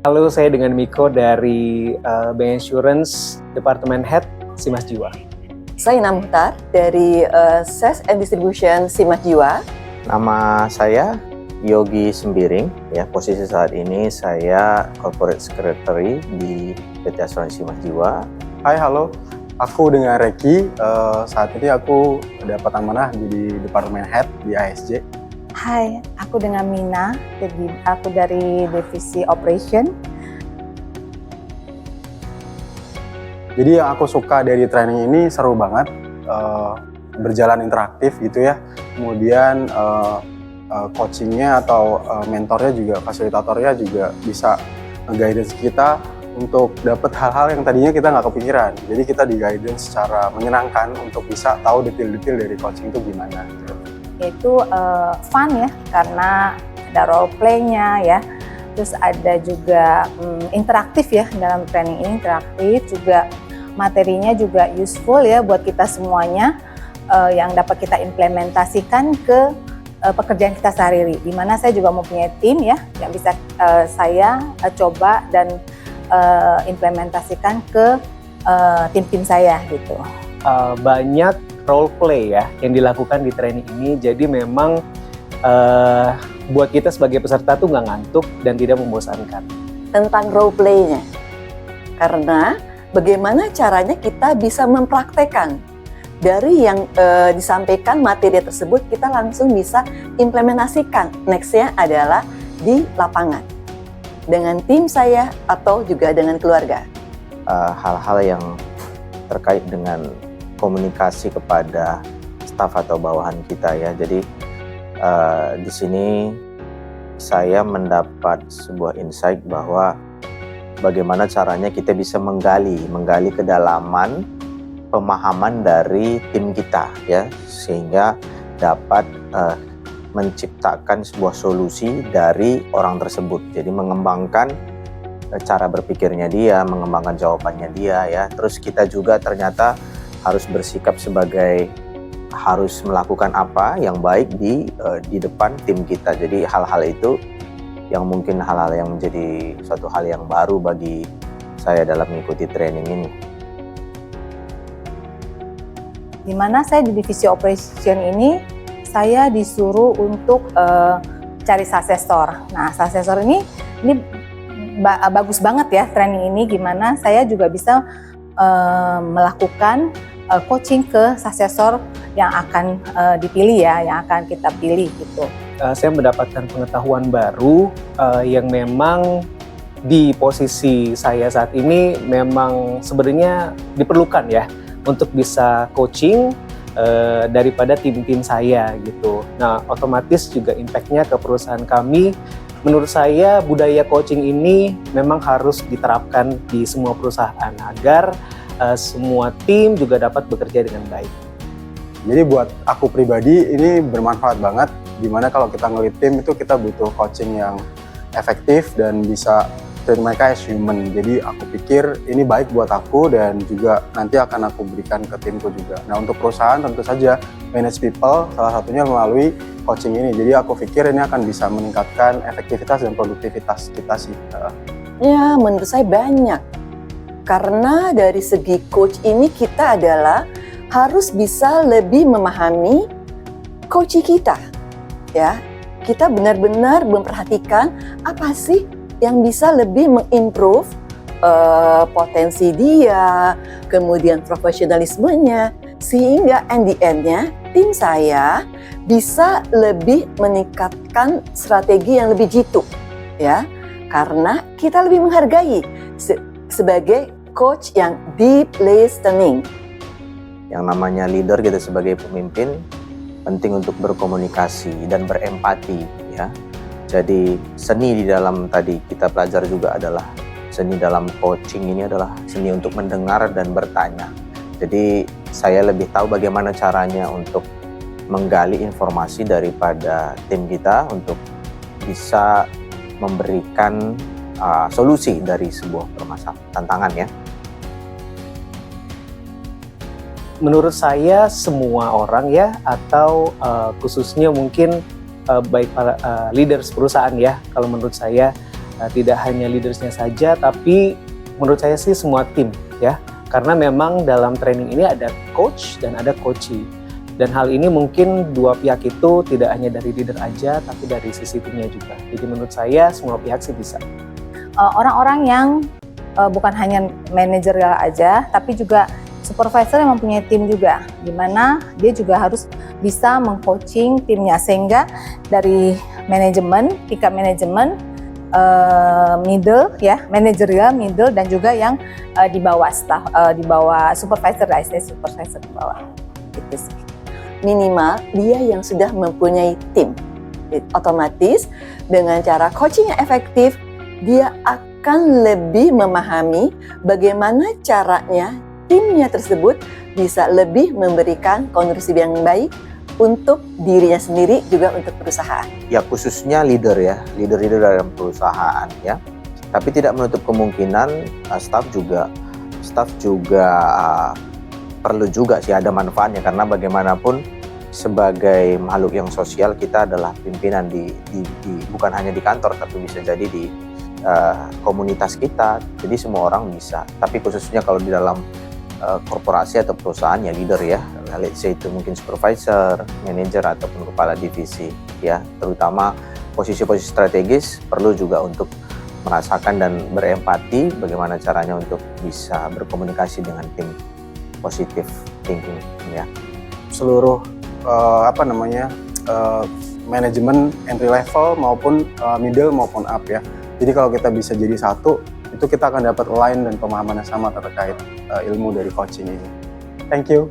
Halo, saya dengan Miko dari Bank Insurance Department Head Simas Jiwa. Saya Ina Muhtar dari Sales and Distribution Simas Jiwa. Nama saya Yogi Sembiring, ya, posisi saat ini saya Corporate Secretary di PT Asuransi Simas Jiwa. Hai, halo, aku dengan Reki. Saat ini aku dapat amanah jadi Department Head di ASJ. Hai, aku dengan Mina, aku dari Divisi Operation. Jadi yang aku suka dari training ini seru banget, berjalan interaktif gitu ya. Kemudian coachingnya atau mentornya juga, fasilitatornya juga bisa nge-guidance kita untuk dapat hal-hal yang tadinya kita nggak kepikiran. Jadi kita di-guidance secara menyenangkan untuk bisa tahu detail-detail dari coaching itu gimana. Gitu. Itu fun ya, karena ada role play-nya ya. Terus ada juga interaktif ya, dalam training ini interaktif, juga materinya juga useful ya buat kita semuanya, yang dapat kita implementasikan ke pekerjaan kita sehari-hari. Dimana saya juga mempunyai tim ya, yang bisa saya coba dan implementasikan ke tim-tim saya gitu. Banyak role play ya yang dilakukan di training ini, jadi memang buat kita sebagai peserta tuh nggak ngantuk dan tidak membosankan. Tentang role play-nya, karena bagaimana caranya kita bisa mempraktekkan dari yang disampaikan materi tersebut, kita langsung bisa implementasikan. Next-nya adalah di lapangan dengan tim saya atau juga dengan keluarga. Hal-hal yang terkait dengan komunikasi kepada staf atau bawahan kita ya. Jadi di sini saya mendapat sebuah insight bahwa bagaimana caranya kita bisa menggali kedalaman pemahaman dari tim kita ya, sehingga dapat menciptakan sebuah solusi dari orang tersebut. Jadi mengembangkan cara berpikirnya dia, mengembangkan jawabannya dia ya. Terus kita juga ternyata harus bersikap sebagai harus melakukan apa yang baik di depan tim kita. Jadi hal-hal itu yang mungkin hal-hal yang menjadi suatu hal yang baru bagi saya dalam mengikuti training ini. Dimana saya di divisi operation ini, saya disuruh untuk cari successor. Nah, successor ini bagus banget ya training ini, gimana saya juga bisa melakukan coaching ke successor yang akan dipilih ya, yang akan kita pilih gitu. Saya mendapatkan pengetahuan baru yang memang di posisi saya saat ini memang sebenarnya diperlukan ya untuk bisa coaching daripada tim-tim saya gitu. Nah, otomatis juga impact-nya ke perusahaan kami. Menurut saya budaya coaching ini memang harus diterapkan di semua perusahaan agar semua tim juga dapat bekerja dengan baik. Jadi buat aku pribadi ini bermanfaat banget, dimana kalau kita ngelit tim itu kita butuh coaching yang efektif dan bisa treat mereka as human. Jadi aku pikir ini baik buat aku dan juga nanti akan aku berikan ke timku juga. Nah, untuk perusahaan tentu saja manage people salah satunya melalui coaching ini. Jadi aku pikir ini akan bisa meningkatkan efektivitas dan produktivitas kita sih. Ya, menurut saya banyak. Karena dari segi coach ini kita adalah harus bisa lebih memahami coach kita. Ya, kita benar-benar memperhatikan apa sih yang bisa lebih mengimprove potensi dia, kemudian profesionalismenya, sehingga end-nya tim saya bisa lebih meningkatkan strategi yang lebih jitu, ya, karena kita lebih menghargai sebagai coach yang deep listening. Yang namanya leader kita sebagai pemimpin penting untuk berkomunikasi dan berempati ya. Jadi seni di dalam tadi kita pelajari juga adalah seni dalam coaching ini adalah seni untuk mendengar dan bertanya. Jadi saya lebih tahu bagaimana caranya untuk menggali informasi daripada tim kita untuk bisa memberikan solusi dari sebuah permasalahan, tantangan ya. Menurut saya semua orang ya, atau khususnya mungkin baik para leaders perusahaan ya, kalau menurut saya Tidak hanya leadersnya saja, tapi menurut saya sih semua tim ya. Karena memang dalam training ini ada coach dan ada coachee. Dan hal ini mungkin dua pihak itu tidak hanya dari leader aja, tapi dari sisi timnya juga. Jadi menurut saya semua pihak sih bisa. Orang-orang yang bukan hanya manajerial aja, tapi juga supervisor yang mempunyai tim juga, di mana dia juga harus bisa meng-coaching timnya, sehingga dari manajemen, tingkat manajemen, middle ya, manajerial, middle, dan juga yang di bawah staff, di bawah supervisor, supervisor di bawah. Gitu sih. Minimal dia yang sudah mempunyai tim. Otomatis dengan cara coaching yang efektif, dia akan lebih memahami bagaimana caranya timnya tersebut bisa lebih memberikan kontribusi yang baik untuk dirinya sendiri juga untuk perusahaan. Ya khususnya leader dalam perusahaan ya. Tapi tidak menutup kemungkinan staff juga perlu juga sih ada manfaatnya, karena bagaimanapun sebagai makhluk yang sosial kita adalah pimpinan di bukan hanya di kantor, tapi bisa jadi di komunitas kita. Jadi semua orang bisa. Tapi khususnya kalau di dalam korporasi atau perusahaan ya leader ya, let's say itu mungkin supervisor, manager ataupun kepala divisi ya, terutama posisi-posisi strategis perlu juga untuk merasakan dan berempati bagaimana caranya untuk bisa berkomunikasi dengan tim positive thinking ya. Seluruh manajemen entry level maupun middle maupun up ya. Jadi kalau kita bisa jadi satu, itu kita akan dapat align dan pemahaman yang sama terkait ilmu dari coaching ini. Thank you.